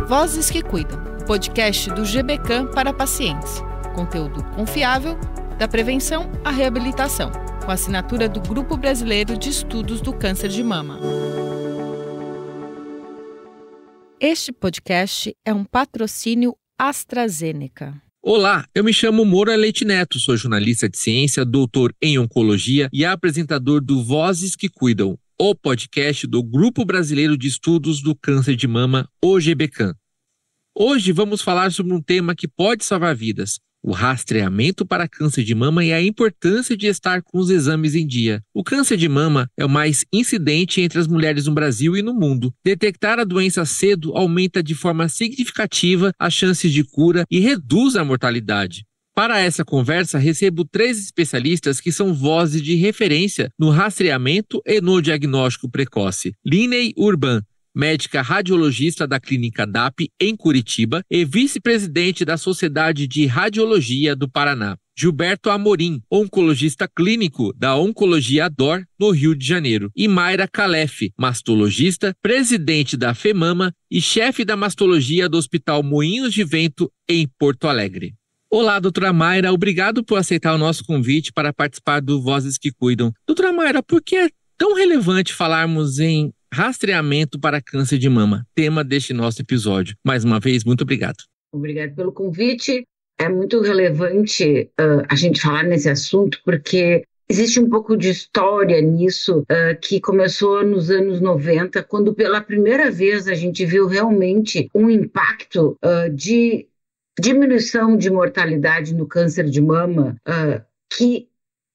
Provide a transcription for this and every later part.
Vozes que Cuidam, podcast do GBCAN para pacientes. Conteúdo confiável, da prevenção à reabilitação, com assinatura do Grupo Brasileiro de Estudos do Câncer de Mama. Este podcast é um patrocínio AstraZeneca. Olá, eu me chamo Moura Leite Neto, sou jornalista de ciência, doutor em oncologia e apresentador do Vozes que Cuidam, o podcast do Grupo Brasileiro de Estudos do Câncer de Mama, o GBCAN. Hoje vamos falar sobre um tema que pode salvar vidas, o rastreamento para câncer de mama e a importância de estar com os exames em dia. O câncer de mama é o mais incidente entre as mulheres no Brasil e no mundo. Detectar a doença cedo aumenta de forma significativa as chances de cura e reduz a mortalidade. Para essa conversa, recebo 3 especialistas que são vozes de referência no rastreamento e no diagnóstico precoce. Liney Urban, médica radiologista da Clínica DAP em Curitiba e vice-presidente da Sociedade de Radiologia do Paraná. Gilberto Amorim, oncologista clínico da Oncologia DOR, no Rio de Janeiro. E Mayra Calef, mastologista, presidente da FEMAMA e chefe da mastologia do Hospital Moinhos de Vento, em Porto Alegre. Olá, doutora Mayra, obrigado por aceitar o nosso convite para participar do Vozes que Cuidam. Doutora Mayra, por que é tão relevante falarmos em rastreamento para câncer de mama, tema deste nosso episódio? Mais uma vez, muito obrigado. Obrigado pelo convite. É muito relevante a gente falar nesse assunto, porque existe um pouco de história nisso, que começou nos anos 90, quando pela primeira vez a gente viu realmente um impacto de diminuição de mortalidade no câncer de mama, que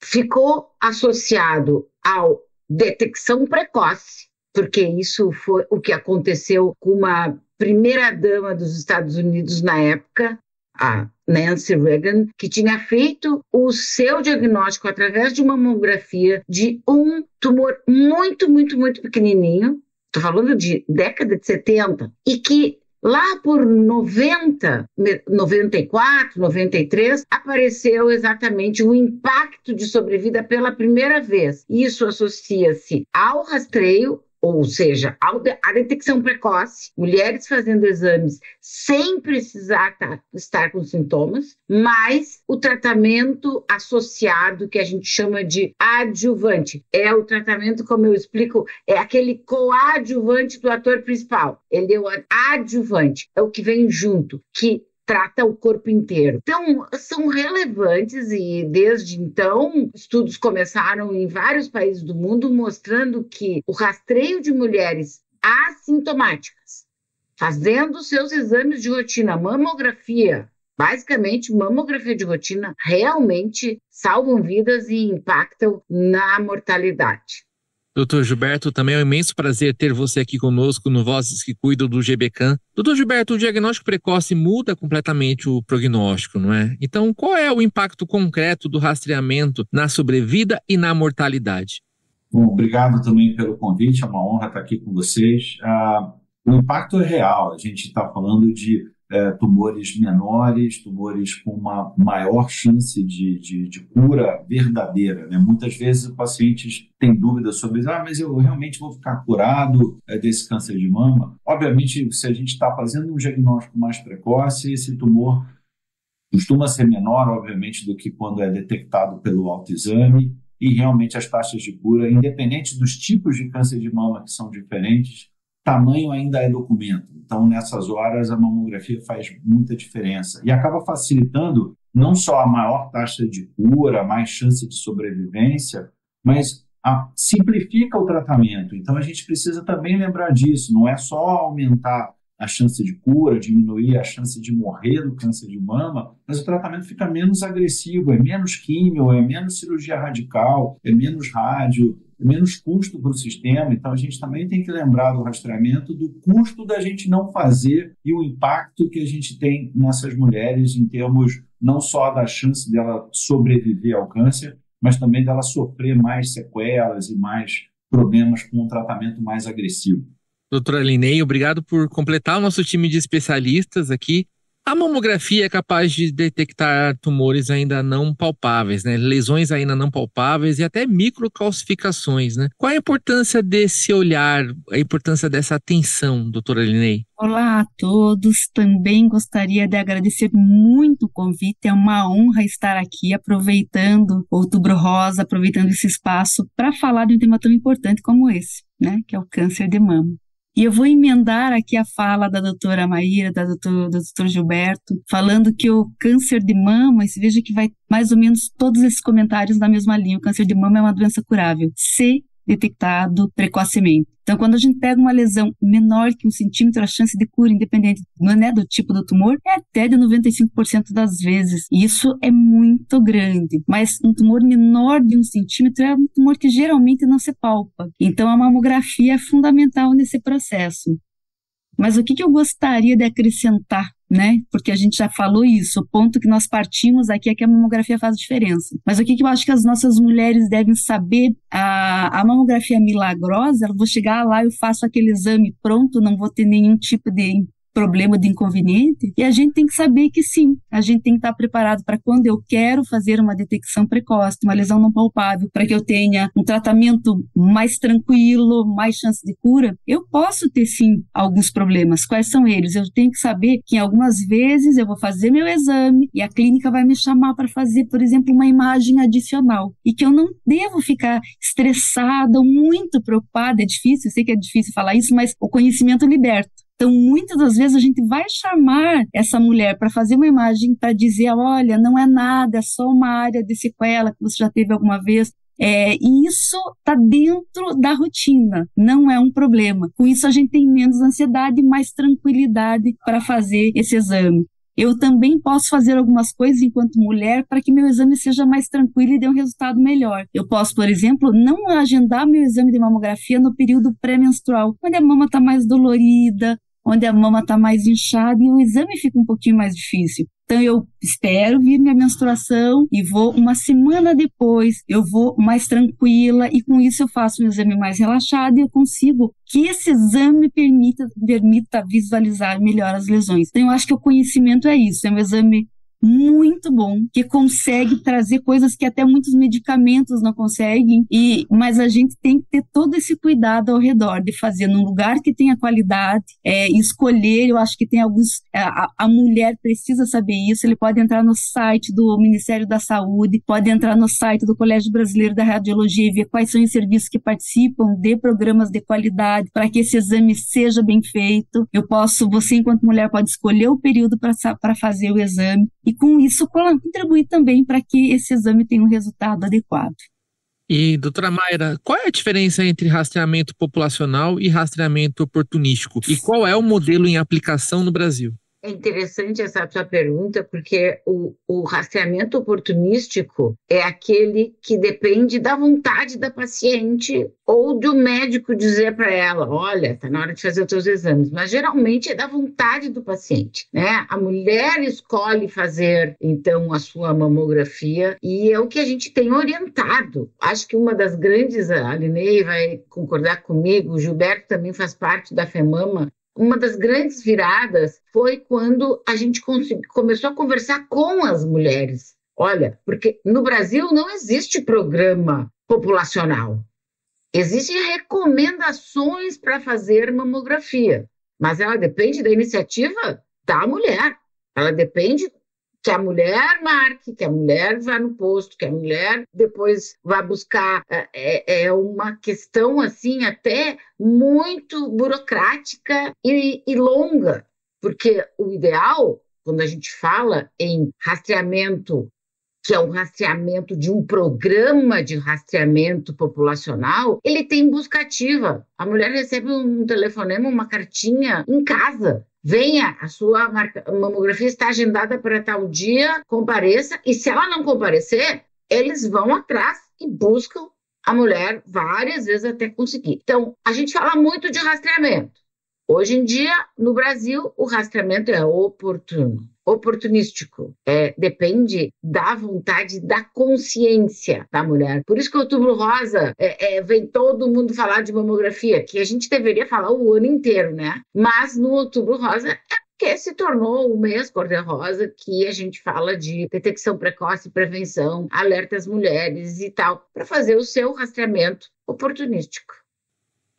ficou associado à detecção precoce, porque isso foi o que aconteceu com uma primeira-dama dos Estados Unidos na época, a Nancy Reagan, que tinha feito o seu diagnóstico através de uma mamografia de um tumor muito, muito, muito pequenininho, estou falando de década de 70, e que lá por 90, 94, 93, apareceu exatamente o impacto de sobrevida pela primeira vez. Isso associa-se ao rastreio, ou seja, à detecção precoce, mulheres fazendo exames sem precisar estar com sintomas, mas o tratamento associado, que a gente chama de adjuvante. É o tratamento, como eu explico, é aquele coadjuvante do ator principal. Ele é o adjuvante, é o que vem junto, que trata o corpo inteiro. Então, são relevantes e, desde então, estudos começaram em vários países do mundo mostrando que o rastreio de mulheres assintomáticas, fazendo seus exames de rotina, mamografia, basicamente mamografia de rotina, realmente salvam vidas e impactam na mortalidade. Doutor Gilberto, também é um imenso prazer ter você aqui conosco no Vozes que Cuidam do GBCAN. Doutor Gilberto, o diagnóstico precoce muda completamente o prognóstico, não é? Então, qual é o impacto concreto do rastreamento na sobrevida e na mortalidade? Bom, obrigado também pelo convite, é uma honra estar aqui com vocês. O impacto é real, a gente está falando de tumores menores, tumores com uma maior chance de cura verdadeira, né? Muitas vezes os pacientes têm dúvidas sobre isso, mas eu realmente vou ficar curado desse câncer de mama? Obviamente, se a gente está fazendo um diagnóstico mais precoce, esse tumor costuma ser menor, obviamente, do que quando é detectado pelo autoexame, e realmente as taxas de cura, independente dos tipos de câncer de mama que são diferentes, tamanho ainda é documento. Então, nessas horas, a mamografia faz muita diferença e acaba facilitando não só a maior taxa de cura, mais chance de sobrevivência, mas simplifica o tratamento. Então, a gente precisa também lembrar disso. Não é só aumentar a chance de cura, diminuir a chance de morrer do câncer de mama, mas o tratamento fica menos agressivo, é menos químio, é menos cirurgia radical, é menos rádio, menos custo para o sistema. Então, a gente também tem que lembrar do rastreamento, do custo da gente não fazer e o impacto que a gente tem nessas mulheres em termos não só da chance dela sobreviver ao câncer, mas também dela sofrer mais sequelas e mais problemas com um tratamento mais agressivo. Doutora Liney, obrigado por completar o nosso time de especialistas aqui. A mamografia é capaz de detectar tumores ainda não palpáveis, né? Lesões ainda não palpáveis e até microcalcificações, né? Qual a importância desse olhar, a importância dessa atenção, doutora Linei? Olá a todos, também gostaria de agradecer muito o convite, é uma honra estar aqui aproveitando o Outubro Rosa, aproveitando esse espaço para falar de um tema tão importante como esse, né? Que é o câncer de mama. E eu vou emendar aqui a fala da doutora Maíra, do doutor Gilberto, falando que o câncer de mama, você veja que vai mais ou menos todos esses comentários na mesma linha, o câncer de mama é uma doença curável, se detectado precocemente. Então, quando a gente pega uma lesão menor que 1 centímetro, a chance de cura, independente do tipo do tumor, é até de 95% das vezes. Isso é muito grande. Mas um tumor menor de 1 centímetro é um tumor que geralmente não se palpa. Então, a mamografia é fundamental nesse processo. Mas o que eu gostaria de acrescentar, né? Porque a gente já falou isso, o ponto que nós partimos aqui é que a mamografia faz diferença. Mas o que eu acho que as nossas mulheres devem saber, a mamografia milagrosa, eu vou chegar lá, eu faço aquele exame pronto, não vou ter nenhum tipo de problema, de inconveniente, e a gente tem que saber que sim, a gente tem que estar preparado para quando eu quero fazer uma detecção precoce, uma lesão não palpável, para que eu tenha um tratamento mais tranquilo, mais chance de cura, eu posso ter sim alguns problemas. Quais são eles? Eu tenho que saber que algumas vezes eu vou fazer meu exame e a clínica vai me chamar para fazer, por exemplo, uma imagem adicional, e que eu não devo ficar estressada ou muito preocupada, é difícil, eu sei que é difícil falar isso, mas o conhecimento liberta. Então, muitas das vezes a gente vai chamar essa mulher para fazer uma imagem para dizer, olha, não é nada, é só uma área de sequela que você já teve alguma vez. E isso está dentro da rotina, não é um problema. Com isso a gente tem menos ansiedade e mais tranquilidade para fazer esse exame. Eu também posso fazer algumas coisas enquanto mulher para que meu exame seja mais tranquilo e dê um resultado melhor. Eu posso, por exemplo, não agendar meu exame de mamografia no período pré-menstrual, onde a mama está mais dolorida, onde a mama está mais inchada e o exame fica um pouquinho mais difícil. Então eu espero vir minha menstruação e vou uma semana depois, eu vou mais tranquila e com isso eu faço um exame mais relaxado e eu consigo que esse exame permita visualizar melhor as lesões. Então eu acho que o conhecimento é isso, é um exame muito bom, que consegue trazer coisas que até muitos medicamentos não conseguem, mas a gente tem que ter todo esse cuidado ao redor, de fazer num lugar que tenha qualidade, escolher, eu acho que tem alguns, a mulher precisa saber isso, ele pode entrar no site do Ministério da Saúde, pode entrar no site do Colégio Brasileiro da Radiologia e ver quais são os serviços que participam de programas de qualidade, para que esse exame seja bem feito. Você enquanto mulher pode escolher o período para fazer o exame, e com isso contribuir também para que esse exame tenha um resultado adequado. E, doutora Mayra, qual é a diferença entre rastreamento populacional e rastreamento oportunístico? E qual é o modelo em aplicação no Brasil? É interessante essa sua pergunta, porque o rastreamento oportunístico é aquele que depende da vontade da paciente ou do médico dizer para ela, olha, está na hora de fazer os seus exames, mas geralmente é da vontade do paciente, né? A mulher escolhe fazer, então, a sua mamografia e é o que a gente tem orientado. Acho que uma das grandes, a Linei vai concordar comigo, o Gilberto também faz parte da FEMAMA. Uma das grandes viradas foi quando a gente começou a conversar com as mulheres. Olha, porque no Brasil não existe programa populacional. Existem recomendações para fazer mamografia, mas ela depende da iniciativa da mulher. Ela depende que a mulher marque, que a mulher vá no posto, que a mulher depois vá buscar. É uma questão, assim, até muito burocrática e longa, porque o ideal, quando a gente fala em rastreamento, que é um rastreamento de um programa de rastreamento populacional, ele tem busca ativa. A mulher recebe um telefonema, uma cartinha em casa. Venha, a sua mamografia está agendada para tal dia, compareça, e se ela não comparecer, eles vão atrás e buscam a mulher várias vezes até conseguir. Então, a gente fala muito de rastreamento. Hoje em dia, no Brasil, o rastreamento é oportunístico. Depende da vontade, da consciência da mulher. Por isso que o Outubro Rosa vem todo mundo falar de mamografia, que a gente deveria falar o ano inteiro, né? Mas no Outubro Rosa é porque se tornou o mês cor-de-rosa, que a gente fala de detecção precoce, prevenção, alerta às mulheres e tal, para fazer o seu rastreamento oportunístico.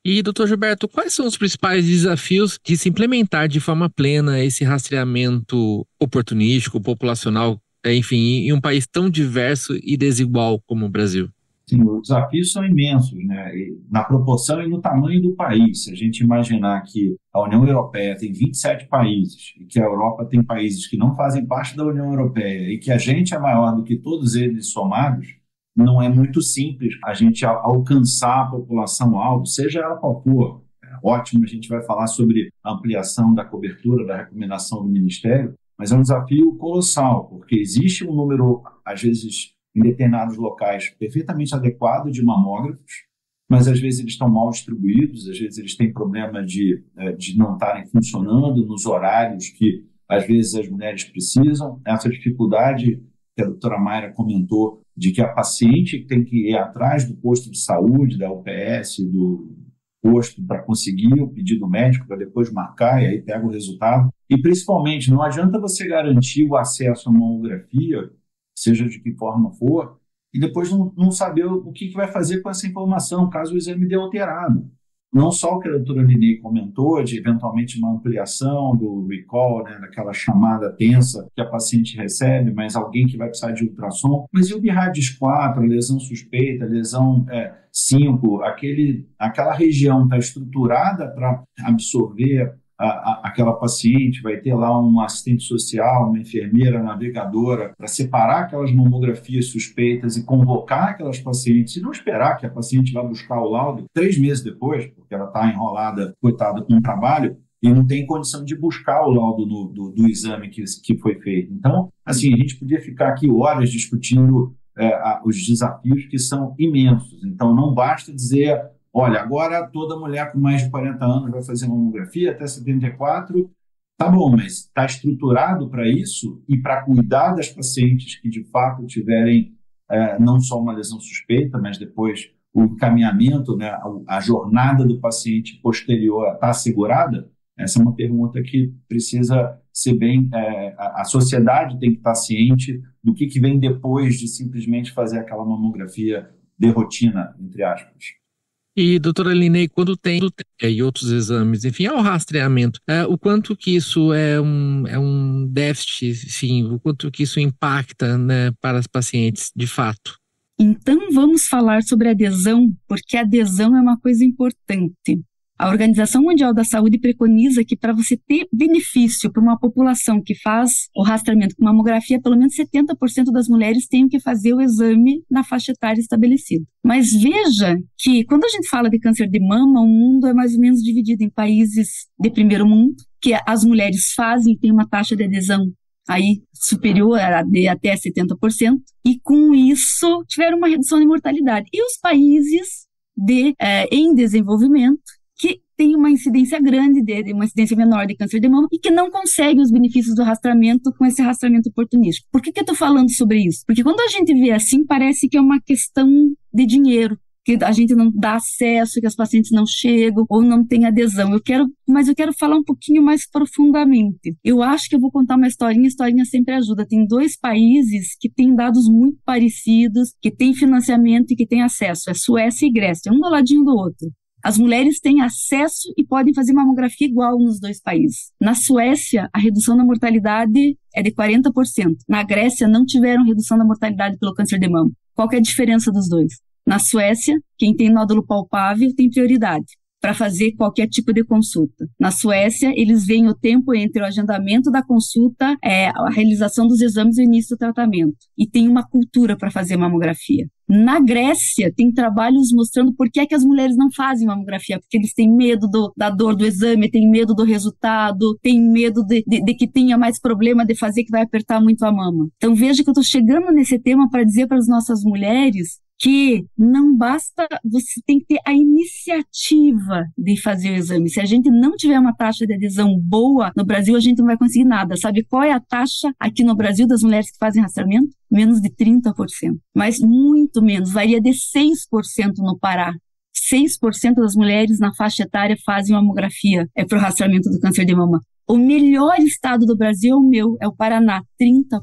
E, doutor Gilberto, quais são os principais desafios de se implementar de forma plena esse rastreamento oportunístico, populacional, enfim, em um país tão diverso e desigual como o Brasil? Sim, os desafios são imensos, né? Na proporção e no tamanho do país. Se a gente imaginar que a União Europeia tem 27 países e que a Europa tem países que não fazem parte da União Europeia e que a gente é maior do que todos eles somados, não é muito simples a gente alcançar a população-alvo, seja ela qual for. É ótimo, a gente vai falar sobre a ampliação da cobertura, da recomendação do Ministério, mas é um desafio colossal, porque existe um número, às vezes, em determinados locais, perfeitamente adequado de mamógrafos, mas às vezes eles estão mal distribuídos, às vezes eles têm problema de não estarem funcionando nos horários que, às vezes, as mulheres precisam. Essa dificuldade que a doutora Mayra comentou, de que a paciente tem que ir atrás do posto de saúde, da UPS, do posto para conseguir o pedido médico, para depois marcar e aí pega o resultado. E, principalmente, não adianta você garantir o acesso à mamografia, seja de que forma for, e depois não saber o que vai fazer com essa informação, caso o exame dê alterado. Não só o que a doutora Linei comentou, de eventualmente uma ampliação do recall, né, daquela chamada tensa que a paciente recebe, mas alguém que vai precisar de ultrassom. Mas e o BIRADS 4, a lesão suspeita, a lesão 5, aquela região está estruturada para absorver aquela paciente, vai ter lá um assistente social, uma enfermeira, navegadora, para separar aquelas mamografias suspeitas e convocar aquelas pacientes, e não esperar que a paciente vá buscar o laudo 3 meses depois, porque ela está enrolada, coitada, com o trabalho, e não tem condição de buscar o laudo do exame que foi feito. Então, assim, a gente podia ficar aqui horas discutindo os desafios que são imensos. Então, não basta dizer: olha, agora toda mulher com mais de 40 anos vai fazer mamografia até 74. Tá bom, mas está estruturado para isso e para cuidar das pacientes que de fato tiverem não só uma lesão suspeita, mas depois o encaminhamento, né, a jornada do paciente posterior está assegurada? Essa é uma pergunta que precisa ser bem... a sociedade tem que estar ciente do que vem depois de simplesmente fazer aquela mamografia de rotina, entre aspas. E, doutora Linei, quando tem e outros exames, enfim, ao rastreamento, o quanto que isso é um déficit, enfim, o quanto que isso impacta, né, para as pacientes, de fato? Então, vamos falar sobre adesão, porque a adesão é uma coisa importante. A Organização Mundial da Saúde preconiza que para você ter benefício para uma população que faz o rastreamento com mamografia, pelo menos 70% das mulheres tenham que fazer o exame na faixa etária estabelecida. Mas veja que quando a gente fala de câncer de mama, o mundo é mais ou menos dividido em países de primeiro mundo, que as mulheres fazem, tem uma taxa de adesão aí superior a até 70%, e com isso tiveram uma redução de mortalidade. E os países em desenvolvimento, que tem uma incidência grande, uma incidência menor de câncer de mama e que não conseguem os benefícios do rastreamento com esse rastreamento oportunístico. Por que eu estou falando sobre isso? Porque quando a gente vê assim, parece que é uma questão de dinheiro, que a gente não dá acesso, que as pacientes não chegam ou não tem adesão. Mas eu quero falar um pouquinho mais profundamente. Eu acho que eu vou contar uma historinha, a historinha sempre ajuda. Tem 2 países que têm dados muito parecidos, que têm financiamento e que têm acesso. É Suécia e Grécia, um do ladinho do outro. As mulheres têm acesso e podem fazer mamografia igual nos 2 países. Na Suécia, a redução da mortalidade é de 40%. Na Grécia, não tiveram redução da mortalidade pelo câncer de mama. Qual que é a diferença dos 2? Na Suécia, quem tem nódulo palpável tem prioridade para fazer qualquer tipo de consulta. Na Suécia, eles veem o tempo entre o agendamento da consulta, a realização dos exames e o início do tratamento. E tem uma cultura para fazer mamografia. Na Grécia, tem trabalhos mostrando por que é que as mulheres não fazem mamografia, porque eles têm medo da dor do exame, têm medo do resultado, têm medo de que tenha mais problema de fazer, que vai apertar muito a mama. Então veja que eu estou chegando nesse tema para dizer para as nossas mulheres que não basta, você tem que ter a iniciativa de fazer o exame. Se a gente não tiver uma taxa de adesão boa no Brasil, a gente não vai conseguir nada. Sabe qual é a taxa aqui no Brasil das mulheres que fazem rastreamento? Menos de 30%. Mas muito menos, varia de 6% no Pará. 6% das mulheres na faixa etária fazem mamografia para o rastreamento do câncer de mama. O melhor estado do Brasil é o meu, é o Paraná, 30%.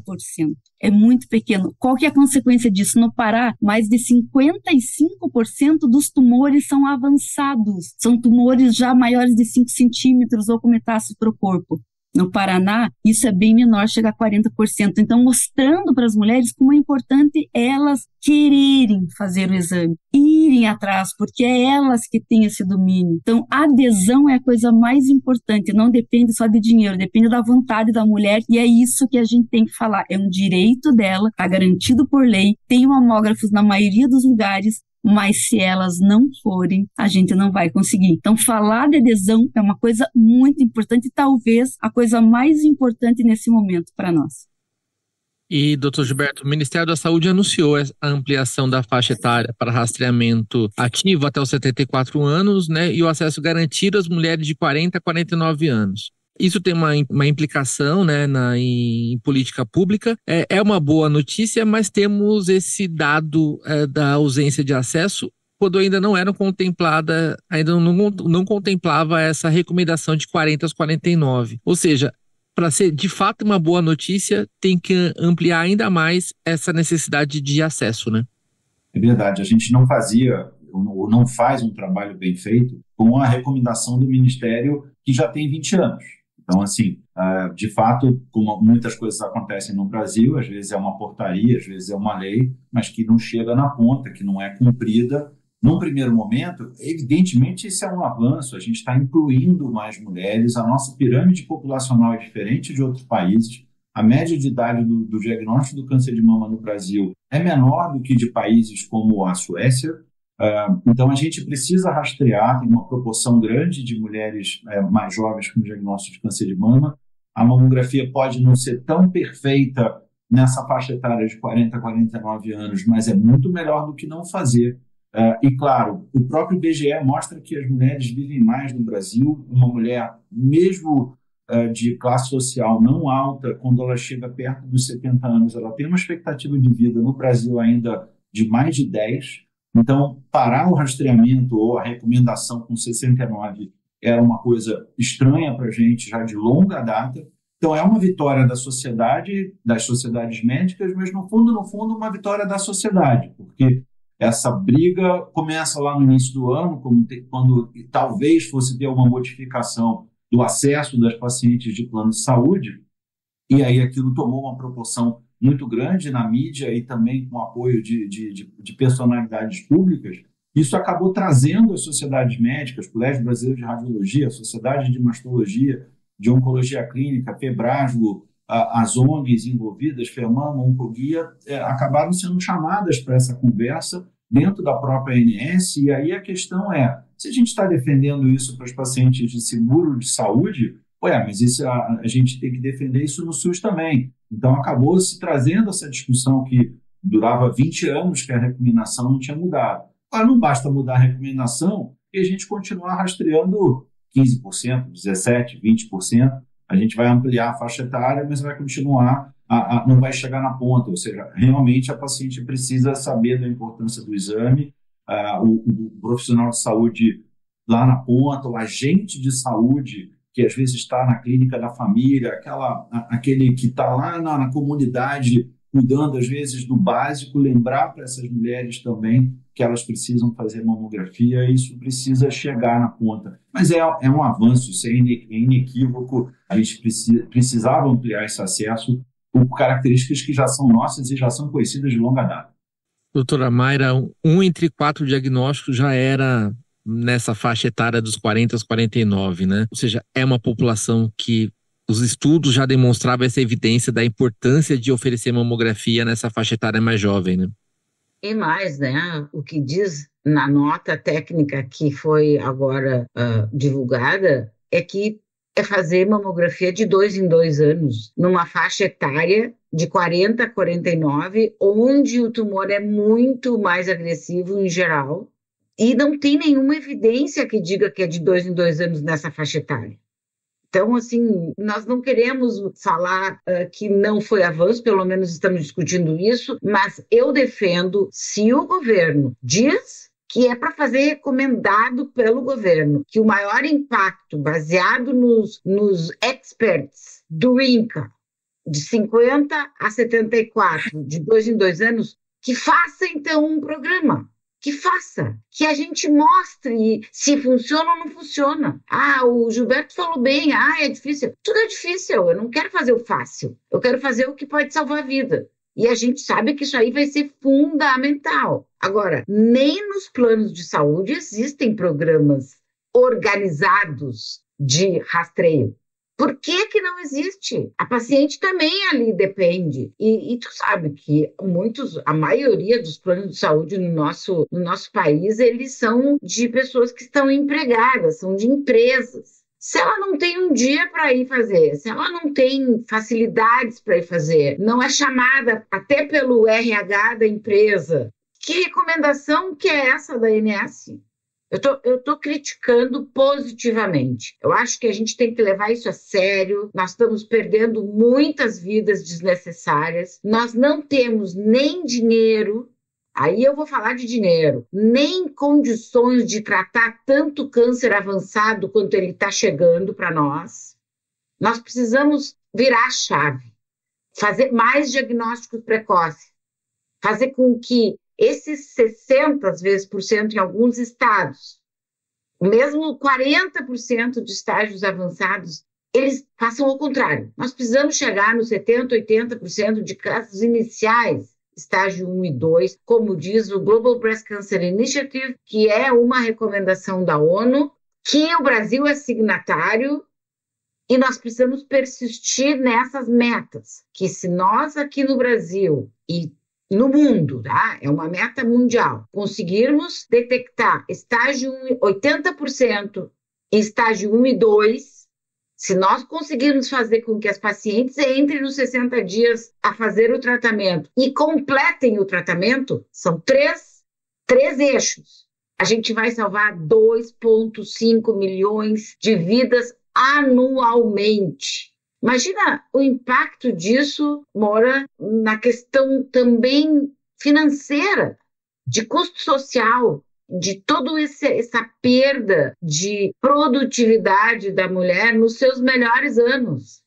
É muito pequeno. Qual que é a consequência disso? No Pará, mais de 55% dos tumores são avançados. São tumores já maiores de 5 centímetros ou com metástase para o corpo. No Paraná, isso é bem menor, chega a 40%. Então, mostrando para as mulheres como é importante elas quererem fazer o exame, irem atrás, porque é elas que têm esse domínio. Então, a adesão é a coisa mais importante, não depende só de dinheiro, depende da vontade da mulher, e é isso que a gente tem que falar. É um direito dela, está garantido por lei, tem mamógrafos na maioria dos lugares, mas se elas não forem, a gente não vai conseguir. Então, falar de adesão é uma coisa muito importante e talvez a coisa mais importante nesse momento para nós. E, doutor Gilberto, o Ministério da Saúde anunciou a ampliação da faixa etária para rastreamento ativo até os 74 anos, né, e o acesso garantido às mulheres de 40 a 49 anos. Isso tem uma implicação, né, em política pública. É uma boa notícia, mas temos esse dado da ausência de acesso quando ainda não eram contemplada, ainda não contemplava essa recomendação de 40 aos 49. Ou seja, para ser de fato uma boa notícia, tem que ampliar ainda mais essa necessidade de acesso, né? É verdade, a gente não fazia ou não faz um trabalho bem feito com a recomendação do Ministério que já tem 20 anos. Então, assim, de fato, como muitas coisas acontecem no Brasil, às vezes é uma portaria, às vezes é uma lei, mas que não chega na ponta, que não é cumprida. Num primeiro momento, evidentemente, isso é um avanço, a gente está incluindo mais mulheres, a nossa pirâmide populacional é diferente de outros países, a média de idade do diagnóstico do câncer de mama no Brasil é menor do que de países como a Suécia. Então, a gente precisa rastrear, tem uma proporção grande de mulheres mais jovens com diagnóstico de câncer de mama. A mamografia pode não ser tão perfeita nessa faixa etária de 40 a 49 anos, mas é muito melhor do que não fazer. E, claro, o próprio IBGE mostra que as mulheres vivem mais no Brasil. Uma mulher, mesmo de classe social não alta, quando ela chega perto dos 70 anos, ela tem uma expectativa de vida no Brasil ainda de mais de 10. Então, parar o rastreamento ou a recomendação com 69 era uma coisa estranha para a gente já de longa data. Então, é uma vitória da sociedade, das sociedades médicas, mas, no fundo, uma vitória da sociedade, porque essa briga começa lá no início do ano, quando talvez fosse ter uma modificação do acesso das pacientes de plano de saúde, e aí aquilo tomou uma proporção muito grande na mídia e também com apoio de personalidades públicas. Isso acabou trazendo as sociedades médicas, o Colégio Brasileiro de Radiologia, a Sociedade de Mastologia, de Oncologia Clínica, Febrasgo, as ONGs envolvidas, FEMAMA, Oncoguia, acabaram sendo chamadas para essa conversa dentro da própria ANS, e aí a questão é, se a gente está defendendo isso para os pacientes de seguro de saúde, mas isso, a gente tem que defender isso no SUS também. Então, acabou se trazendo essa discussão que durava 20 anos que a recomendação não tinha mudado. Agora, não basta mudar a recomendação e a gente continuar rastreando 15%, 17%, 20%. A gente vai ampliar a faixa etária, mas vai continuar, não vai chegar na ponta. Ou seja, realmente a paciente precisa saber da importância do exame, o profissional de saúde lá na ponta, o agente de saúde que às vezes está na clínica da família, aquele que está lá na comunidade, cuidando às vezes do básico, lembrar para essas mulheres também que elas precisam fazer mamografia, e isso precisa chegar na ponta. Mas é um avanço, isso é inequívoco, a gente precisava ampliar esse acesso por características que já são nossas e já são conhecidas de longa data. Doutora Mayra, 1 entre 4 diagnósticos já era nessa faixa etária dos 40 aos 49, né? Ou seja, é uma população que os estudos já demonstravam essa evidência da importância de oferecer mamografia nessa faixa etária mais jovem, né? E mais, né? O que diz na nota técnica que foi agora divulgada é que é fazer mamografia de 2 em 2 anos, numa faixa etária de 40 a 49, onde o tumor é muito mais agressivo em geral, e não tem nenhuma evidência que diga que é de 2 em 2 anos nessa faixa etária. Então, assim, nós não queremos falar que não foi avanço, pelo menos estamos discutindo isso, mas eu defendo, se o governo diz que é para fazer recomendado pelo governo, que o maior impacto, baseado nos experts do INCA, de 50 a 74, de 2 em 2 anos, que faça então um programa. Que faça, que a gente mostre se funciona ou não funciona. O Gilberto falou bem, é difícil. Tudo é difícil, eu não quero fazer o fácil, eu quero fazer o que pode salvar a vida. E a gente sabe que isso aí vai ser fundamental. Agora, nem nos planos de saúde existem programas organizados de rastreio. Por que não existe? A paciente também ali depende. E tu sabe que a maioria dos planos de saúde no nosso país, eles são de pessoas que estão empregadas, são de empresas. Se ela não tem um dia para ir fazer, se ela não tem facilidades para ir fazer, não é chamada até pelo RH da empresa, que recomendação que é essa da ANS? Eu tô criticando positivamente. Eu acho que a gente tem que levar isso a sério. Nós estamos perdendo muitas vidas desnecessárias. Nós não temos nem dinheiro, aí eu vou falar de dinheiro, nem condições de tratar tanto câncer avançado quanto ele está chegando para nós. Nós precisamos virar a chave, fazer mais diagnósticos precoces, fazer com que esses 60% em alguns estados, mesmo 40% de estágios avançados, eles façam ao contrário. Nós precisamos chegar nos 70%, 80% de casos iniciais, estágio 1 e 2, como diz o Global Breast Cancer Initiative, que é uma recomendação da ONU, que o Brasil é signatário, e nós precisamos persistir nessas metas, que se nós aqui no Brasil e no mundo, tá? É uma meta mundial, conseguirmos detectar estágio 80% em estágio 1 e 2, se nós conseguirmos fazer com que as pacientes entrem nos 60 dias a fazer o tratamento e completem o tratamento, são três eixos. A gente vai salvar 2,5 milhões de vidas anualmente. Imagina o impacto disso, Moura, na questão também financeira, de custo social, de toda essa perda de produtividade da mulher nos seus melhores anos,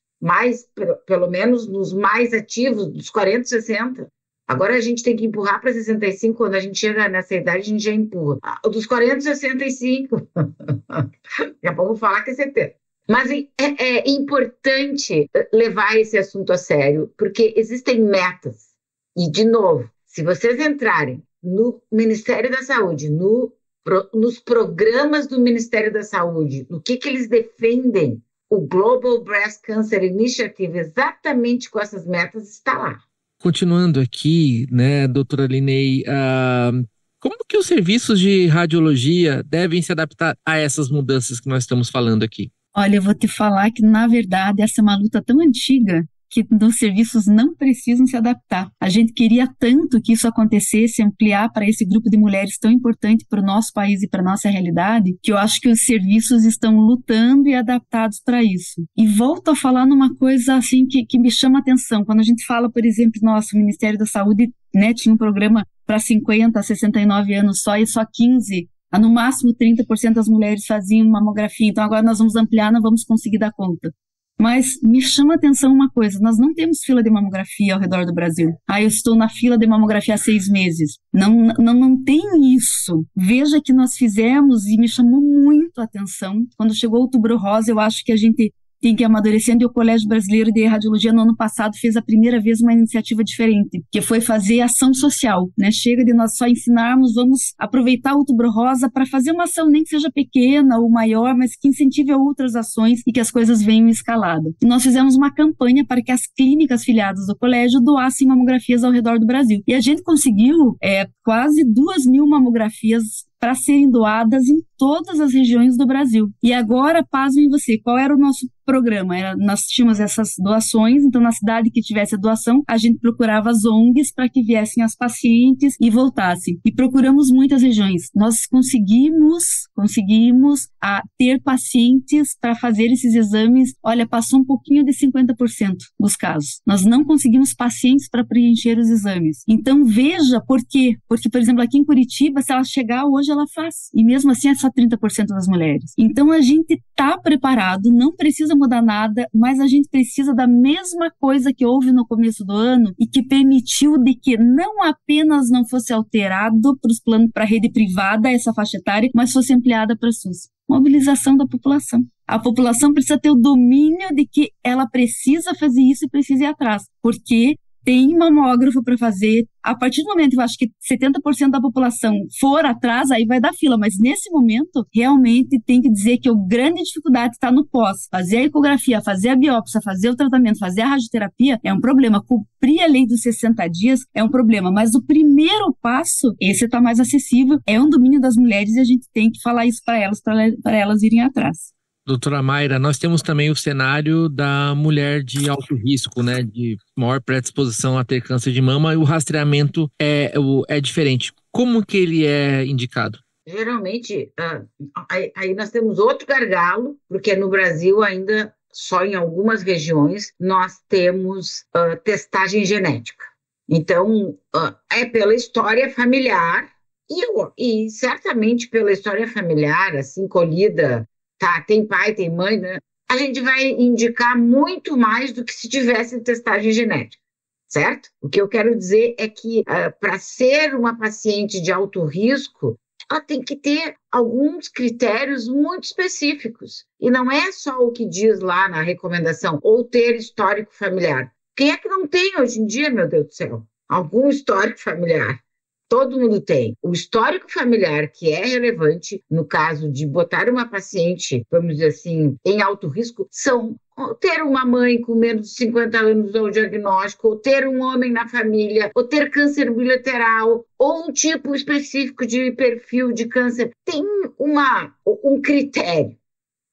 pelo menos nos mais ativos, dos 40, 60. Agora a gente tem que empurrar para 65, quando a gente chega nessa idade a gente já empurra. Dos 40, 65. Daqui a pouco eu vou falar que é 70. Mas é importante levar esse assunto a sério, porque existem metas. E, de novo, se vocês entrarem no Ministério da Saúde, nos programas do Ministério da Saúde, no que eles defendem, o Global Breast Cancer Initiative, exatamente com essas metas, está lá. Continuando aqui, né, doutora Linei, como que os serviços de radiologia devem se adaptar a essas mudanças que nós estamos falando aqui? Olha, eu vou te falar que, na verdade, essa é uma luta tão antiga que os serviços não precisam se adaptar. A gente queria tanto que isso acontecesse, ampliar para esse grupo de mulheres tão importante para o nosso país e para a nossa realidade, que eu acho que os serviços estão lutando e adaptados para isso. E volto a falar numa coisa assim que me chama a atenção. Quando a gente fala, por exemplo, nosso Ministério da Saúde, né, tinha um programa para 50 a 69 anos só, e só 15%. No máximo 30% das mulheres faziam mamografia, então agora nós vamos ampliar, não vamos conseguir dar conta. Mas me chama a atenção uma coisa, nós não temos fila de mamografia ao redor do Brasil. Eu estou na fila de mamografia há 6 meses. Não tem isso. Veja que nós fizemos, e me chamou muito a atenção, quando chegou o Outubro Rosa, eu acho que a gente tem que ir amadurecendo, e o Colégio Brasileiro de Radiologia no ano passado fez a primeira vez uma iniciativa diferente, que foi fazer ação social, né? Chega de nós só ensinarmos, vamos aproveitar o Outubro Rosa para fazer uma ação, nem que seja pequena ou maior, mas que incentive a outras ações e que as coisas venham em escalada. E nós fizemos uma campanha para que as clínicas filiadas do colégio doassem mamografias ao redor do Brasil. E a gente conseguiu quase 2.000 mamografias para serem doadas em todas as regiões do Brasil. E agora, pasmem você, qual era o nosso programa? Nós tínhamos essas doações, então na cidade que tivesse a doação, a gente procurava as ONGs para que viessem as pacientes e voltassem. E procuramos muitas regiões. Nós conseguimos ter pacientes para fazer esses exames. Olha, passou um pouquinho de 50% dos casos. Nós não conseguimos pacientes para preencher os exames. Então veja por quê. Porque, por exemplo, aqui em Curitiba, se ela chegar hoje, ela faz. E mesmo assim é só 30% das mulheres. Então a gente está preparado, não precisa mudar nada, mas a gente precisa da mesma coisa que houve no começo do ano e que permitiu de que não apenas não fosse alterado para os planos para a rede privada essa faixa etária, mas fosse ampliada para a SUS. Mobilização da população. A população precisa ter o domínio de que ela precisa fazer isso e precisa ir atrás, porque tem mamógrafo para fazer. A partir do momento que eu acho que 70% da população for atrás, aí vai dar fila. Mas nesse momento, realmente tem que dizer que a grande dificuldade está no pós. Fazer a ecografia, fazer a biópsia, fazer o tratamento, fazer a radioterapia é um problema. Cumprir a lei dos 60 dias é um problema. Mas o primeiro passo, esse está mais acessível, é um domínio das mulheres e a gente tem que falar isso para elas irem atrás. Doutora Mayra, nós temos também o cenário da mulher de alto risco, né, de maior predisposição a ter câncer de mama, e o rastreamento é diferente. Como que ele é indicado? Geralmente, aí nós temos outro gargalo, porque no Brasil ainda, só em algumas regiões, nós temos testagem genética. Então, é pela história familiar, e certamente pela história familiar, assim, colhida. Tá, tem pai, tem mãe, né? A gente vai indicar muito mais do que se tivesse testagem genética, certo? O que eu quero dizer é que para ser uma paciente de alto risco, ela tem que ter alguns critérios muito específicos. E não é só o que diz lá na recomendação, ou ter histórico familiar. Quem é que não tem hoje em dia, meu Deus do céu? Algum histórico familiar. Todo mundo tem. O histórico familiar, que é relevante no caso de botar uma paciente, vamos dizer assim, em alto risco, são ter uma mãe com menos de 50 anos ao diagnóstico, ou ter um homem na família, ou ter câncer bilateral, ou um tipo específico de perfil de câncer. Tem um critério.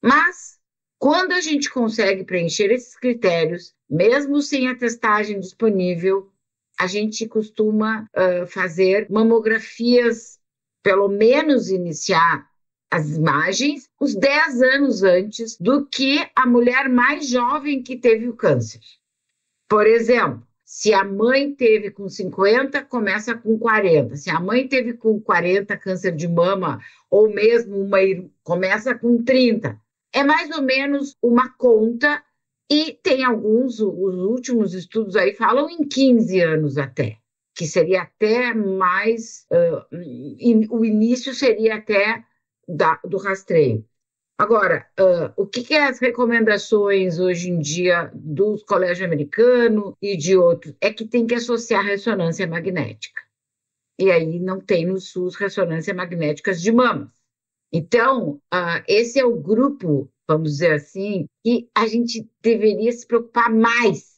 Mas, quando a gente consegue preencher esses critérios, mesmo sem a testagem disponível, a gente costuma fazer mamografias, pelo menos iniciar as imagens, uns 10 anos antes do que a mulher mais jovem que teve o câncer. Por exemplo, se a mãe teve com 50, começa com 40. Se a mãe teve com 40 câncer de mama, ou mesmo começa com 30. É mais ou menos uma conta. E tem os últimos estudos aí falam em 15 anos até, que seria até mais, o início seria até do rastreio. Agora, o que é as recomendações hoje em dia dos colégios americanos e de outros? É que tem que associar ressonância magnética. E aí não tem no SUS ressonância magnéticas de mamas. Então, esse é o grupo, vamos dizer assim, que a gente deveria se preocupar mais,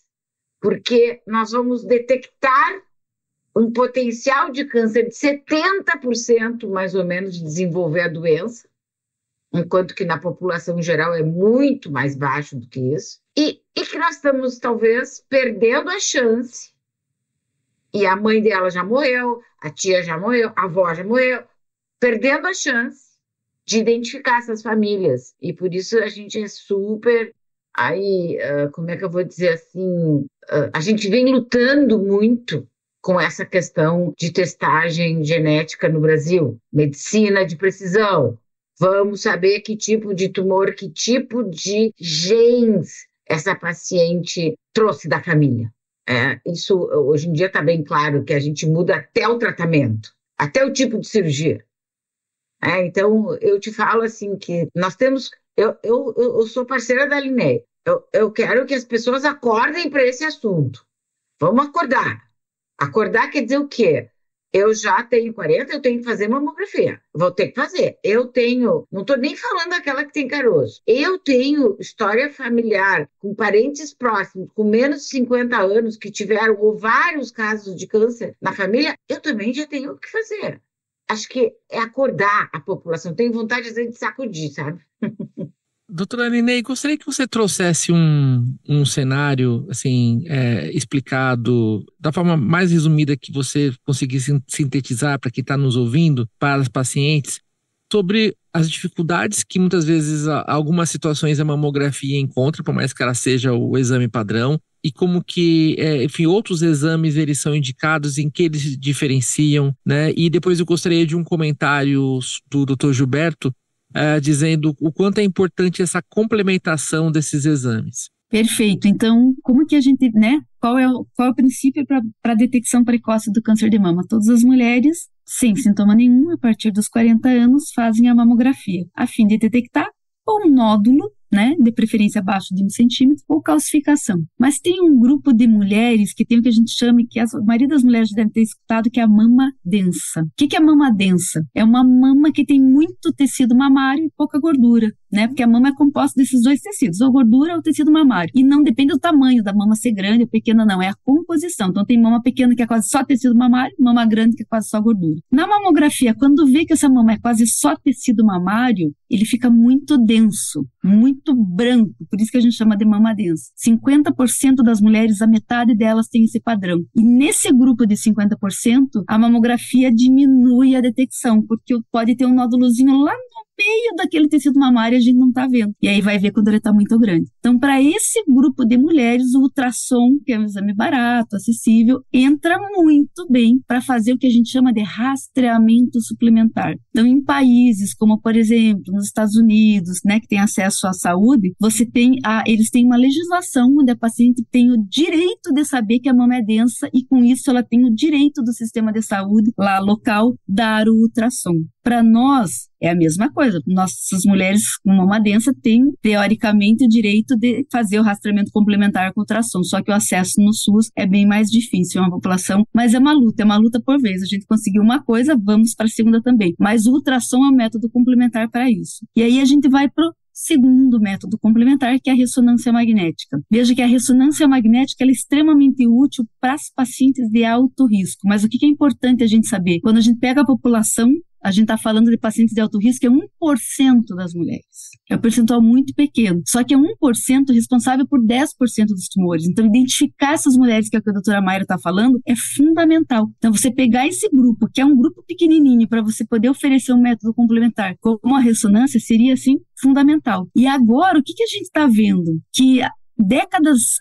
porque nós vamos detectar um potencial de câncer de 70% mais ou menos de desenvolver a doença, enquanto que na população em geral é muito mais baixo do que isso, e que nós estamos talvez perdendo a chance, e a mãe dela já morreu, a tia já morreu, a avó já morreu, perdendo a chance de identificar essas famílias. E por isso a gente é super... Aí, como é que eu vou dizer assim? A gente vem lutando muito com essa questão de testagem genética no Brasil. Medicina de precisão. Vamos saber que tipo de tumor, que tipo de genes essa paciente trouxe da família. Isso, hoje em dia, está bem claro que a gente muda até o tratamento, até o tipo de cirurgia. Então, eu te falo assim que nós temos... Eu sou parceira da Linea. Eu quero que as pessoas acordem para esse assunto. Vamos acordar. Acordar quer dizer o quê? Eu já tenho 40, eu tenho que fazer mamografia. Vou ter que fazer. Não estou nem falando daquela que tem caroço. Eu tenho história familiar com parentes próximos, com menos de 50 anos, que tiveram vários casos de câncer na família. Eu também já tenho o que fazer. acho que é acordar a população. Tenho vontade às vezes de sacudir, sabe? Doutora Ninei, gostaria que você trouxesse um cenário assim, explicado da forma mais resumida que você conseguisse sintetizar para quem está nos ouvindo, para os pacientes, sobre as dificuldades que muitas vezes algumas situações a mamografia encontra, por mais que ela seja o exame padrão, e como que, enfim, outros exames eles são indicados, em que eles se diferenciam, né? E depois eu gostaria de um comentário do Dr. Gilberto, dizendo o quanto é importante essa complementação desses exames. Perfeito. Então, como que a gente, né? Qual é o princípio para a detecção precoce do câncer de mama? Todas as mulheres, sem sintoma nenhum, a partir dos 40 anos, fazem a mamografia, a fim de detectar ou um nódulo, né, de preferência abaixo de 1 centímetro, ou calcificação. Mas tem um grupo de mulheres que tem o que a gente chama, que a maioria das mulheres deve ter escutado, que é a mama densa. O que é a mama densa? É uma mama que tem muito tecido mamário e pouca gordura, né, porque a mama é composta desses dois tecidos, ou gordura ou tecido mamário. E não depende do tamanho da mama ser grande ou pequena, não, é a composição. Então tem mama pequena que é quase só tecido mamário, mama grande que é quase só gordura. Na mamografia, quando vê que essa mama é quase só tecido mamário, ele fica muito denso, muito branco, por isso que a gente chama de mama densa. 50% das mulheres, a metade delas tem esse padrão. E nesse grupo de 50%, a mamografia diminui a detecção, porque pode ter um nódulozinho lá no meio daquele tecido mamário e a gente não está vendo. E aí vai ver quando ele está muito grande. Então, para esse grupo de mulheres, o ultrassom, que é um exame barato, acessível, entra muito bem para fazer o que a gente chama de rastreamento suplementar. Então, em países como, por exemplo, nos Estados Unidos, né, que tem acesso à saúde, eles têm uma legislação onde a paciente tem o direito de saber que a mama é densa e, com isso, ela tem o direito do sistema de saúde lá local dar o ultrassom. Para nós, é a mesma coisa. Nossas mulheres com mama densa têm, teoricamente, o direito de fazer o rastreamento complementar com ultrassom, só que o acesso no SUS é bem mais difícil, é uma população, mas é uma luta por vez. A gente conseguiu uma coisa, vamos para a segunda também. Mas o ultrassom é um método complementar para isso. E aí a gente vai para o segundo método complementar, que é a ressonância magnética. Veja que a ressonância magnética ela é extremamente útil para as pacientes de alto risco. Mas o que é importante a gente saber? Quando a gente pega a população, a gente está falando de pacientes de alto risco, é 1% das mulheres. É um percentual muito pequeno. Só que é 1% responsável por 10% dos tumores. Então, identificar essas mulheres, que é o que a doutora Mayra está falando, é fundamental. Então, você pegar esse grupo, que é um grupo pequenininho, para você poder oferecer um método complementar, como a ressonância, seria, assim, fundamental. E agora, o que a gente está vendo? Que décadas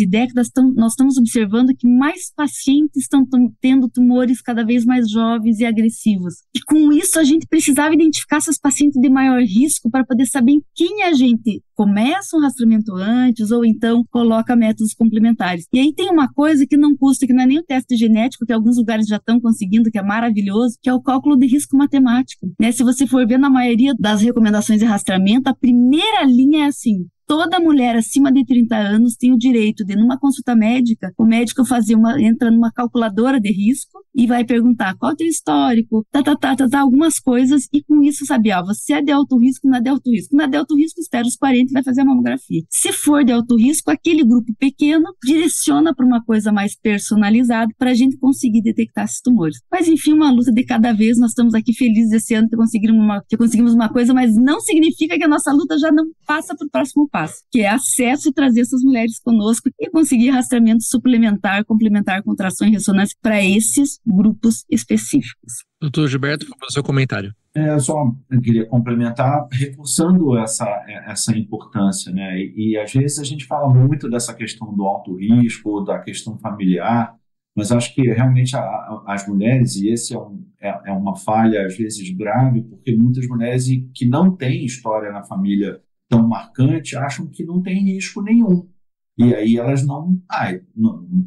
e décadas, nós estamos observando que mais pacientes estão tendo tumores cada vez mais jovens e agressivos. E com isso, a gente precisava identificar essas pacientes de maior risco para poder saber em quem a gente começa um rastreamento antes ou então coloca métodos complementares. E aí tem uma coisa que não custa, que não é nem o teste genético, que alguns lugares já estão conseguindo, que é maravilhoso, que é o cálculo de risco matemático. Né? Se você for ver na maioria das recomendações de rastreamento, a primeira linha é assim: toda mulher acima de 30 anos tem o direito de, numa consulta médica, o médico entra numa calculadora de risco e vai perguntar qual é o teu histórico, algumas coisas, e com isso saber, você é de alto risco, não é de alto risco. Não é de alto risco, espera os 40 e vai fazer a mamografia. Se for de alto risco, aquele grupo pequeno direciona para uma coisa mais personalizada para a gente conseguir detectar esses tumores. Mas enfim, uma luta de cada vez. Nós estamos aqui felizes esse ano que conseguimos uma coisa, mas não significa que a nossa luta já não passa para o próximo passo, que é acesso e trazer essas mulheres conosco e conseguir rastreamento suplementar, complementar com ultrassom e ressonância para esses grupos específicos. Doutor Gilberto, o seu comentário. Eu queria complementar, reforçando essa importância, né? E às vezes a gente fala muito dessa questão do alto risco, da questão familiar, mas acho que realmente as mulheres, e esse é uma falha às vezes grave, porque muitas mulheres que não têm história na família tão marcante acham que não tem risco nenhum. E aí elas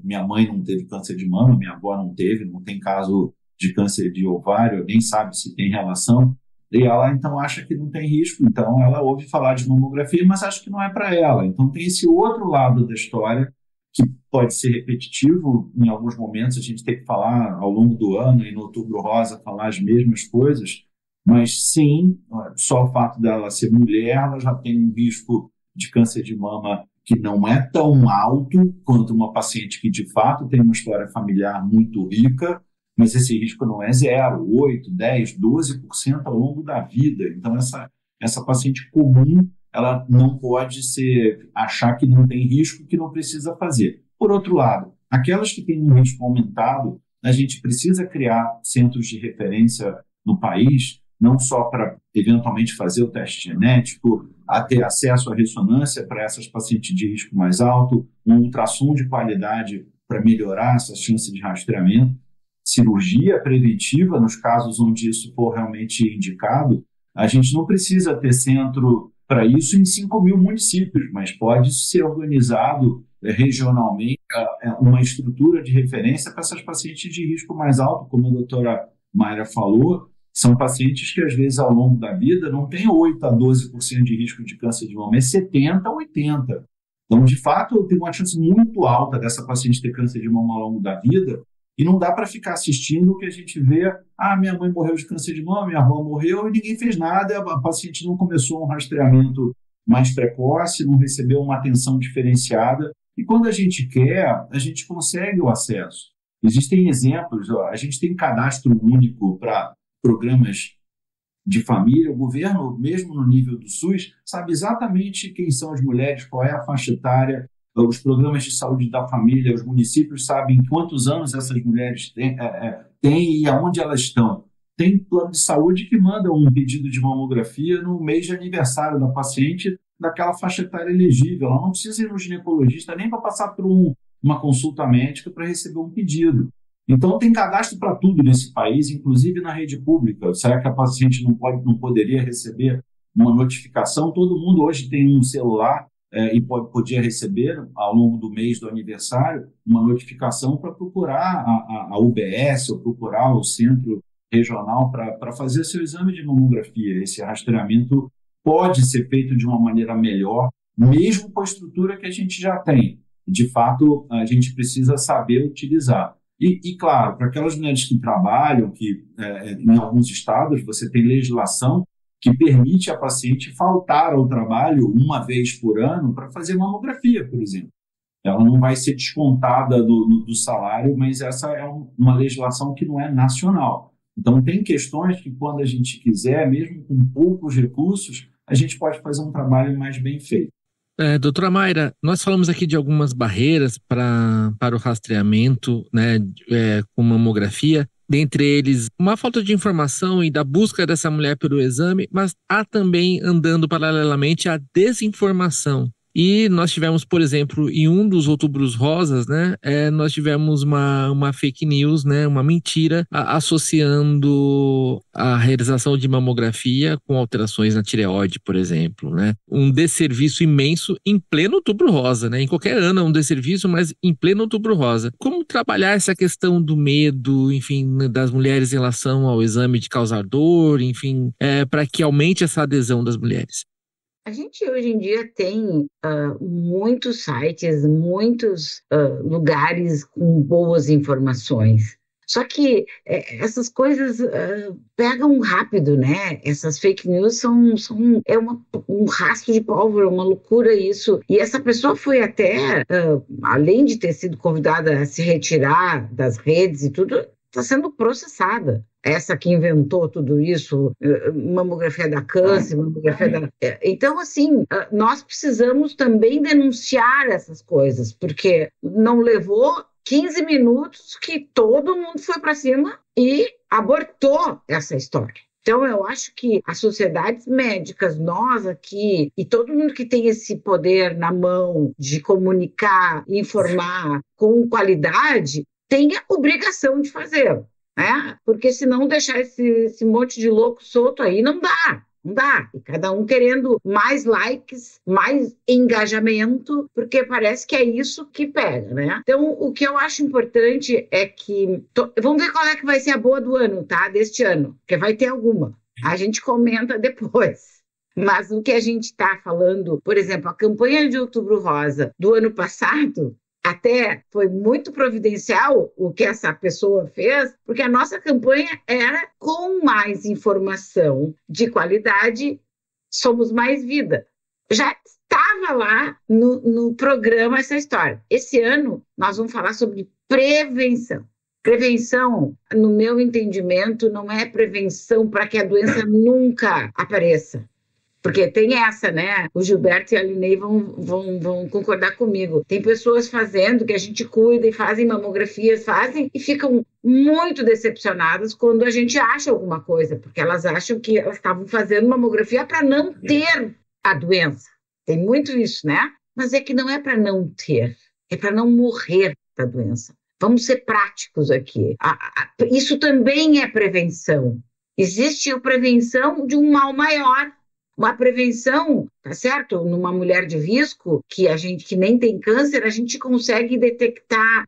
minha mãe não teve câncer de mama, minha avó não teve, não tem caso de câncer de ovário, nem sabe se tem relação, e ela então acha que não tem risco, então ela ouve falar de mamografia, mas acha que não é para ela. Então tem esse outro lado da história que pode ser repetitivo, em alguns momentos a gente tem que falar ao longo do ano, e no Outubro Rosa falar as mesmas coisas, mas sim, só o fato dela ser mulher, ela já tem um risco de câncer de mama que não é tão alto quanto uma paciente que de fato tem uma história familiar muito rica, mas esse risco não é 0, 8, 10, 12% ao longo da vida. Então, essa paciente comum, ela não pode achar que não tem risco, que não precisa fazer. Por outro lado, aquelas que têm um risco aumentado, a gente precisa criar centros de referência no país, não só para eventualmente fazer o teste genético, a ter acesso à ressonância para essas pacientes de risco mais alto, um ultrassom de qualidade para melhorar essa chance de rastreamento, cirurgia preventiva nos casos onde isso for realmente indicado. A gente não precisa ter centro para isso em 5.000 municípios, mas pode ser organizado regionalmente uma estrutura de referência para essas pacientes de risco mais alto, como a doutora Mayra falou. São pacientes que, às vezes, ao longo da vida, não têm 8 a 12% de risco de câncer de mama, é 70 a 80%. Então, de fato, tem uma chance muito alta dessa paciente ter câncer de mama ao longo da vida, e não dá para ficar assistindo o que a gente vê, minha mãe morreu de câncer de mama, minha avó morreu e ninguém fez nada, a paciente não começou um rastreamento mais precoce, não recebeu uma atenção diferenciada, e quando a gente quer, a gente consegue o acesso. Existem exemplos, a gente tem cadastro único para programas de família, o governo, mesmo no nível do SUS, sabe exatamente quem são as mulheres, qual é a faixa etária, os programas de saúde da família, os municípios sabem quantos anos essas mulheres têm e aonde elas estão. Tem plano de saúde que manda um pedido de mamografia no mês de aniversário da paciente daquela faixa etária elegível. Ela não precisa ir no ginecologista nem para passar por uma consulta médica para receber um pedido. Então, tem cadastro para tudo nesse país, inclusive na rede pública. Será que a paciente não poderia receber uma notificação? Todo mundo hoje tem um celular e podia receber, ao longo do mês do aniversário, uma notificação para procurar a UBS ou procurar o centro regional para fazer seu exame de mamografia. Esse rastreamento pode ser feito de uma maneira melhor, mesmo com a estrutura que a gente já tem. De fato, a gente precisa saber utilizar. E claro, para aquelas mulheres que trabalham, que em alguns estados você tem legislação que permite a paciente faltar ao trabalho uma vez por ano para fazer mamografia, por exemplo. Ela não vai ser descontada do salário, mas essa é uma legislação que não é nacional. Então, tem questões que, quando a gente quiser, mesmo com poucos recursos, a gente pode fazer um trabalho mais bem feito. Doutora Mayra, nós falamos aqui de algumas barreiras para o rastreamento, né, com mamografia, dentre eles uma falta de informação e da busca dessa mulher pelo exame, mas há também, andando paralelamente, a desinformação. E nós tivemos, por exemplo, em um dos Outubros Rosas, né, nós tivemos uma fake news, né, uma mentira, associando a realização de mamografia com alterações na tireoide, por exemplo, né? Um desserviço imenso em pleno Outubro Rosa, né? Em qualquer ano é um desserviço, mas em pleno Outubro Rosa. Como trabalhar essa questão do medo, enfim, das mulheres em relação ao exame de causar dor, enfim, para que aumente essa adesão das mulheres? A gente hoje em dia tem muitos sites, muitos lugares com boas informações. Só que essas coisas pegam rápido, né? Essas fake news um rastro de pólvora, uma loucura isso. E essa pessoa foi até, além de ter sido convidada a se retirar das redes e tudo, está sendo processada. Essa que inventou tudo isso, mamografia da câncer, mamografia da... Então, assim, nós precisamos também denunciar essas coisas, porque não levou 15 minutos que todo mundo foi para cima e abortou essa história. Então, eu acho que as sociedades médicas, nós aqui, e todo mundo que tem esse poder na mão de comunicar, informar com qualidade, tem a obrigação de fazê-lo. Porque senão deixar esse monte de louco solto aí não dá. E cada um querendo mais likes, mais engajamento, porque parece que é isso que pega, né? Então, o que eu acho importante é que... Vamos ver qual é que vai ser a boa do ano, tá? Deste ano, porque vai ter alguma. A gente comenta depois. Mas o que a gente está falando, por exemplo, a campanha de Outubro Rosa do ano passado... Até foi muito providencial o que essa pessoa fez, porque a nossa campanha era com mais informação de qualidade, somos mais vida. Já estava lá no programa essa história. Esse ano nós vamos falar sobre prevenção. Prevenção, no meu entendimento, não é prevenção para que a doença nunca apareça. Porque tem essa, né? O Gilberto e a Linei vão concordar comigo. Tem pessoas fazendo, que a gente cuida e fazem mamografias, e ficam muito decepcionadas quando a gente acha alguma coisa, porque elas acham que elas estavam fazendo mamografia para não ter a doença. Tem muito isso, né? Mas é que não é para não ter, é para não morrer da doença. Vamos ser práticos aqui. Isso também é prevenção. Existe a prevenção de um mal maior. Uma prevenção, tá certo? Numa mulher de risco, que nem tem câncer, a gente consegue detectá-la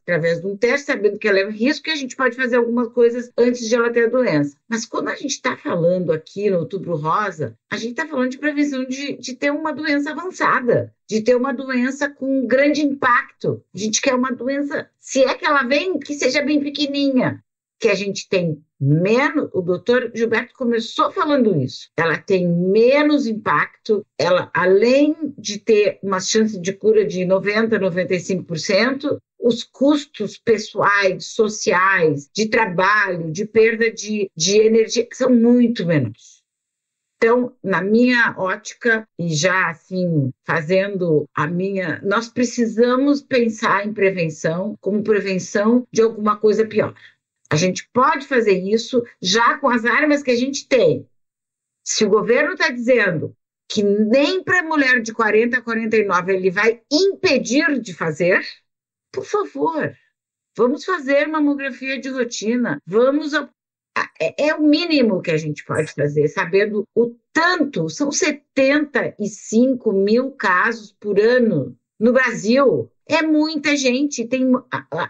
através de um teste, sabendo que ela é um risco, e a gente pode fazer algumas coisas antes de ela ter a doença. Mas quando a gente está falando aqui no Outubro Rosa, a gente está falando de prevenção de ter uma doença avançada, de ter uma doença com grande impacto. A gente quer uma doença, se é que ela vem, que seja bem pequenininha, que a gente tem menos, o doutor Gilberto começou falando isso, ela tem menos impacto, ela, além de ter uma chance de cura de 90%, 95%, os custos pessoais, sociais, de trabalho, de perda de energia, são muito menos. Então, na minha ótica, e já assim, fazendo nós precisamos pensar em prevenção como prevenção de alguma coisa pior. A gente pode fazer isso já com as armas que a gente tem. Se o governo está dizendo que nem para mulher de 40 a 49 ele vai impedir de fazer, por favor, vamos fazer mamografia de rotina. É o mínimo que a gente pode fazer, sabendo o tanto, são 75 mil casos por ano no Brasil. É muita gente,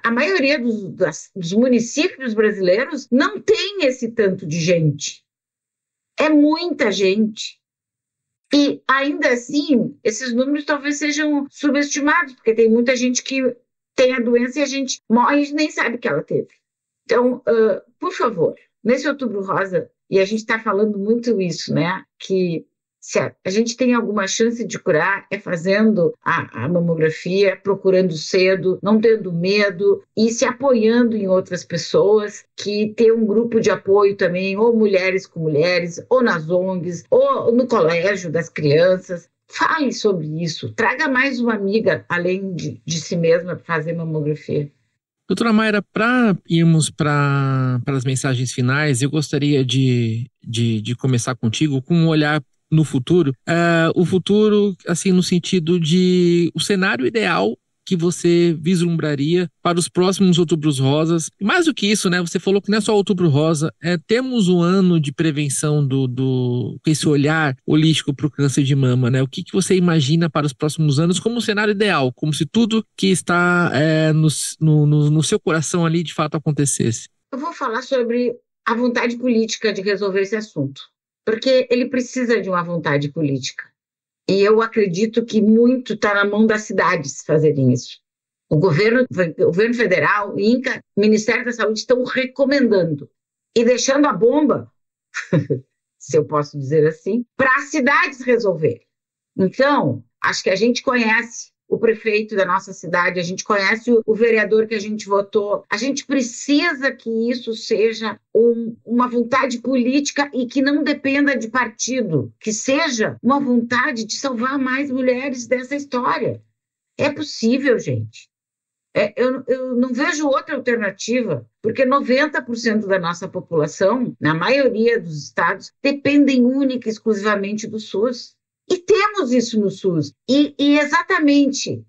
a maioria dos municípios brasileiros não tem esse tanto de gente. É muita gente. E, ainda assim, esses números talvez sejam subestimados, porque tem muita gente que tem a doença e a gente morre e nem sabe que ela teve. Então, por favor, nesse Outubro Rosa, e a gente está falando muito isso, né, que se a gente tem alguma chance de curar, é fazendo a mamografia, procurando cedo, não tendo medo e se apoiando em outras pessoas, que tem um grupo de apoio também, ou mulheres com mulheres, ou nas ONGs, ou no colégio das crianças. Fale sobre isso, traga mais uma amiga, além de si mesma, para fazer mamografia. Doutora Mayra, para irmos para as mensagens finais, eu gostaria de começar contigo com um olhar no futuro, o futuro, assim, no sentido de o cenário ideal que você vislumbraria para os próximos Outubros Rosas. E mais do que isso, né? Você falou que não é só Outubro Rosa, temos um ano de prevenção com esse olhar holístico para o câncer de mama, né? O que você imagina para os próximos anos como um cenário ideal, como se tudo que está no seu coração ali de fato acontecesse? Eu vou falar sobre a vontade política de resolver esse assunto, porque ele precisa de uma vontade política. E eu acredito que muito está na mão das cidades fazerem isso. O governo federal, o INCA, o Ministério da Saúde estão recomendando e deixando a bomba, se eu posso dizer assim, para as cidades resolverem. Então, acho que a gente conhece o prefeito da nossa cidade, a gente conhece o vereador que a gente votou. A gente precisa que isso seja uma vontade política e que não dependa de partido, que seja uma vontade de salvar mais mulheres dessa história. É possível, gente. Eu não vejo outra alternativa, porque 90% da nossa população, na maioria dos estados, dependem única e exclusivamente do SUS. E temos isso no SUS. E exatamente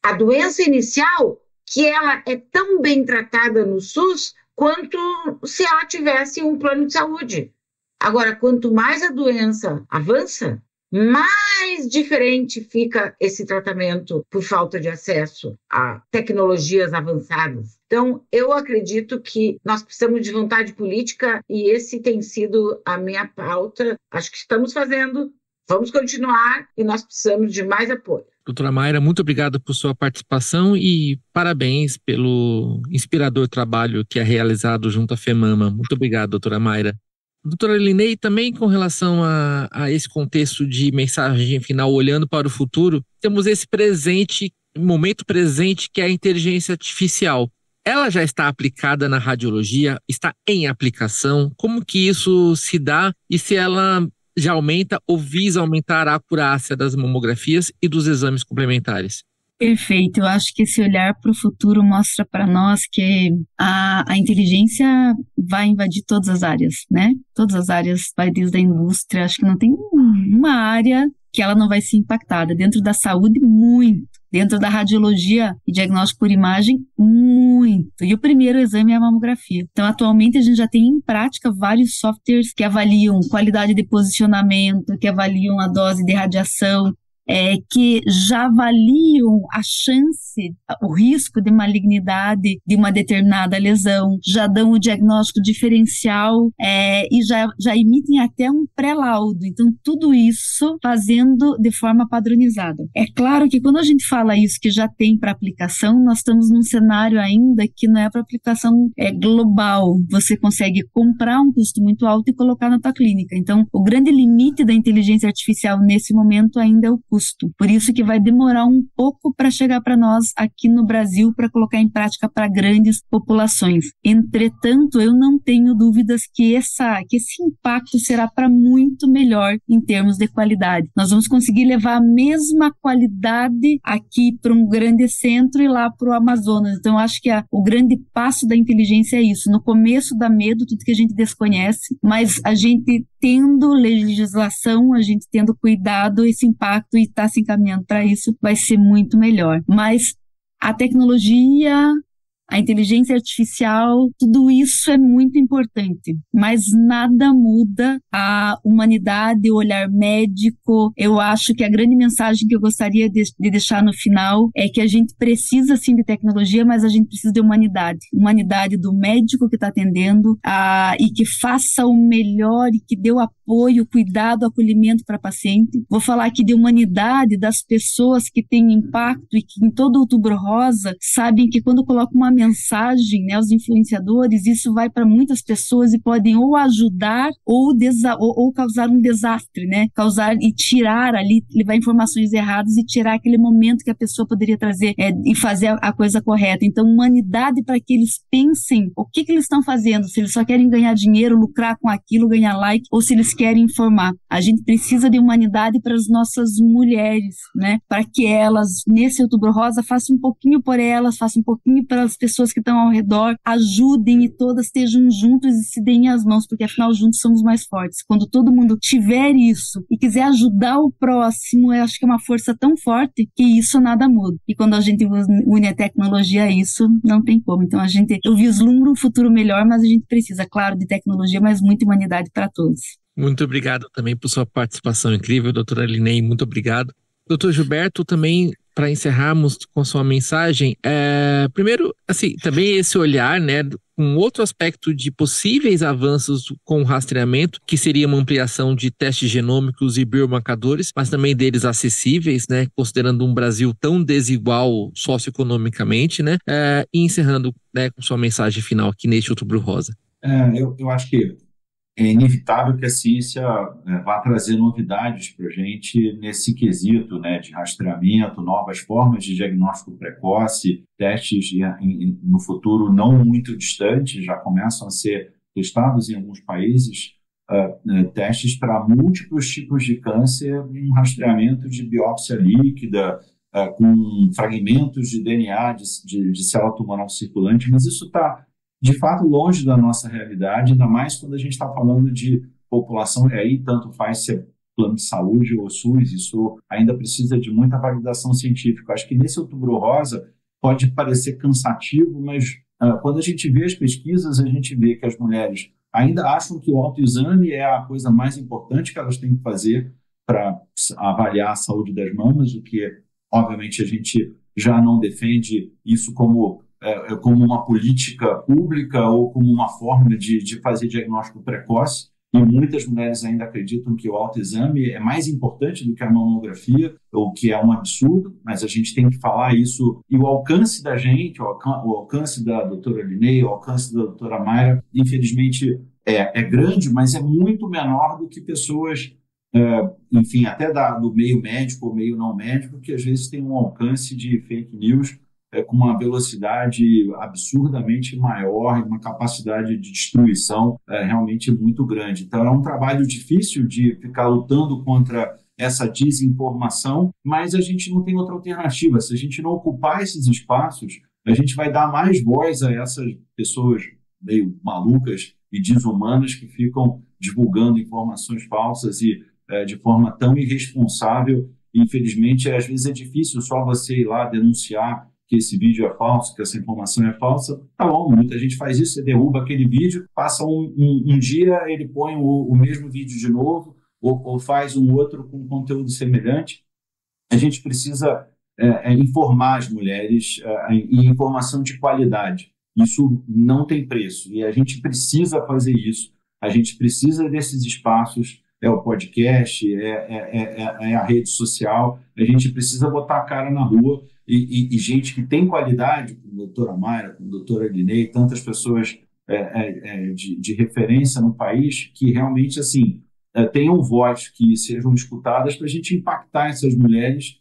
a doença inicial, que ela é tão bem tratada no SUS quanto se ela tivesse um plano de saúde. Agora, quanto mais a doença avança, mais diferente fica esse tratamento por falta de acesso a tecnologias avançadas. Então, eu acredito que nós precisamos de vontade política e esse tem sido a minha pauta. Acho que estamos fazendo. Vamos continuar e nós precisamos de mais apoio. Doutora Mayra, muito obrigado por sua participação e parabéns pelo inspirador trabalho que é realizado junto à FEMAMA. Muito obrigado, doutora Mayra. Doutora Linei, também com relação a esse contexto de mensagem final, olhando para o futuro, temos esse presente momento presente, que é a inteligência artificial. Ela já está aplicada na radiologia? Está em aplicação? Como que isso se dá e se ela já aumenta ou visa aumentar a acurácia das mamografias e dos exames complementares? Perfeito, eu acho que esse olhar para o futuro mostra para nós que a inteligência vai invadir todas as áreas, né? Todas as áreas, vai desde a indústria, acho que não tem uma área que ela não vai ser impactada. Dentro da saúde, muito. Dentro da radiologia e diagnóstico por imagem, muito. E o primeiro exame é a mamografia. Então, atualmente, a gente já tem em prática vários softwares que avaliam qualidade de posicionamento, que avaliam a dose de radiação, que já avaliam a chance, o risco de malignidade de uma determinada lesão, já dão o diagnóstico diferencial e já emitem até um pré-laudo. Então, tudo isso fazendo de forma padronizada. É claro que quando a gente fala isso que já tem para aplicação, nós estamos num cenário ainda que não é para aplicação global. Você consegue comprar um custo muito alto e colocar na tua clínica. Então, o grande limite da inteligência artificial nesse momento ainda é o custo. Por isso que vai demorar um pouco para chegar para nós aqui no Brasil para colocar em prática para grandes populações. Entretanto, eu não tenho dúvidas que esse impacto será para muito melhor em termos de qualidade. Nós vamos conseguir levar a mesma qualidade aqui para um grande centro e lá para o Amazonas. Então, eu acho que o grande passo da inteligência é isso. No começo dá medo, tudo que a gente desconhece, mas a gente tendo legislação, a gente tendo cuidado, esse impacto e está se encaminhando para isso, vai ser muito melhor. Mas a tecnologia, a inteligência artificial, tudo isso é muito importante, mas nada muda a humanidade, o olhar médico. Eu acho que a grande mensagem que eu gostaria de deixar no final é que a gente precisa sim de tecnologia, mas a gente precisa de humanidade do médico que está atendendo e que faça o melhor e que dê o apoio, cuidado, acolhimento para paciente. Vou falar aqui de humanidade das pessoas que têm impacto e que em todo Outubro Rosa sabem que quando colocam uma mensagem, né, os influenciadores, isso vai para muitas pessoas e podem ou ajudar ou causar um desastre, né? Causar e tirar ali, levar informações erradas e tirar aquele momento que a pessoa poderia trazer e fazer a coisa correta. Então, humanidade para que eles pensem o que eles estão fazendo, se eles só querem ganhar dinheiro, lucrar com aquilo, ganhar like, ou se eles querem informar. A gente precisa de humanidade para as nossas mulheres, né? Para que elas, nesse Outubro Rosa, façam um pouquinho por elas, façam um pouquinho para as pessoas que estão ao redor, ajudem e todas estejam juntos e se deem as mãos, porque afinal juntos somos mais fortes. Quando todo mundo tiver isso e quiser ajudar o próximo, eu acho que é uma força tão forte que isso nada muda. E quando a gente une a tecnologia a isso, não tem como. Então eu vislumbro um futuro melhor, mas a gente precisa, claro, de tecnologia, mas muita humanidade para todos. Muito obrigado também por sua participação incrível, doutora Linei, muito obrigado. Doutor Gilberto, também para encerrarmos com a sua mensagem, primeiro, assim, também esse olhar, né, um outro aspecto de possíveis avanços com o rastreamento, que seria uma ampliação de testes genômicos e biomarcadores, mas também deles acessíveis, né, considerando um Brasil tão desigual socioeconomicamente, né, e encerrando, né, com sua mensagem final aqui neste Outubro Rosa. Eu acho que é inevitável que a ciência vá trazer novidades para a gente nesse quesito, né, de rastreamento, novas formas de diagnóstico precoce, testes no futuro não muito distante, já começam a ser testados em alguns países, testes para múltiplos tipos de câncer em um rastreamento de biópsia líquida, com fragmentos de DNA de célula tumoral circulante, mas isso está de fato longe da nossa realidade, ainda mais quando a gente está falando de população, e aí tanto faz se é plano de saúde ou SUS, isso ainda precisa de muita validação científica. Acho que nesse Outubro Rosa pode parecer cansativo, mas quando a gente vê as pesquisas, a gente vê que as mulheres ainda acham que o autoexame é a coisa mais importante que elas têm que fazer para avaliar a saúde das mamas, o que, obviamente, a gente já não defende isso como uma política pública ou como uma forma de fazer diagnóstico precoce, e muitas mulheres ainda acreditam que o autoexame é mais importante do que a mamografia, o que é um absurdo, mas a gente tem que falar isso, e o alcance da gente, o alcance da doutora Linei, o alcance da doutora Mayra, infelizmente é grande, mas é muito menor do que pessoas enfim, até do meio médico ou meio não médico, que às vezes tem um alcance de fake news com uma velocidade absurdamente maior e uma capacidade de destruição realmente muito grande. Então, é um trabalho difícil de ficar lutando contra essa desinformação, mas a gente não tem outra alternativa. Se a gente não ocupar esses espaços, a gente vai dar mais voz a essas pessoas meio malucas e desumanas que ficam divulgando informações falsas e de forma tão irresponsável. Infelizmente, às vezes é difícil só você ir lá denunciar que esse vídeo é falso, que essa informação é falsa. Tá bom, muita gente faz isso, você derruba aquele vídeo, passa um dia, ele põe o mesmo vídeo de novo, ou faz um outro com conteúdo semelhante. A gente precisa informar as mulheres e informação de qualidade. Isso não tem preço e a gente precisa fazer isso. A gente precisa desses espaços, o podcast, a rede social. A gente precisa botar a cara na rua e gente que tem qualidade, como a doutora Mayra, como a doutora Linei, tantas pessoas de referência no país que realmente assim, tenham voz, que sejam escutadas para a gente impactar essas mulheres.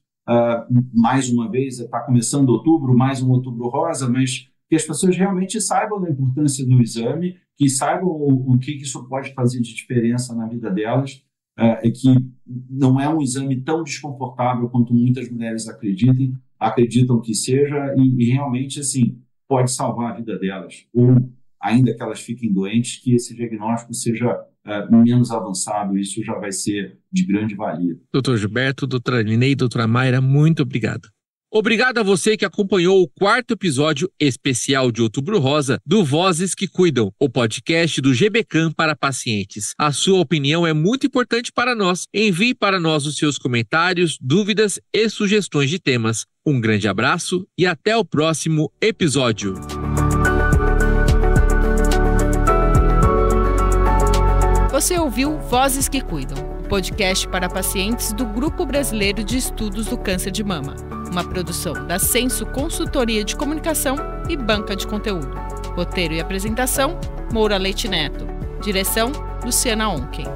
Mais uma vez, está começando outubro, mais um Outubro Rosa, mas que as pessoas realmente saibam da importância do exame, que saibam o que isso pode fazer de diferença na vida delas, que não é um exame tão desconfortável quanto muitas mulheres acreditam que seja, e realmente assim, pode salvar a vida delas, ou ainda que elas fiquem doentes, que esse diagnóstico seja menos avançado. Isso já vai ser de grande valia. Doutor Gilberto, doutora Linei, doutora Mayra, muito obrigado. Obrigado a você que acompanhou o 4º episódio especial de Outubro Rosa do Vozes que Cuidam, o podcast do GBCAM para pacientes. A sua opinião é muito importante para nós. Envie para nós os seus comentários, dúvidas e sugestões de temas. Um grande abraço e até o próximo episódio. Você ouviu Vozes que Cuidam, podcast para pacientes do Grupo Brasileiro de Estudos do Câncer de Mama, uma produção da Senso Consultoria de Comunicação e Banca de Conteúdo. Roteiro e apresentação, Moura Leite Neto. Direção, Luciana Onken.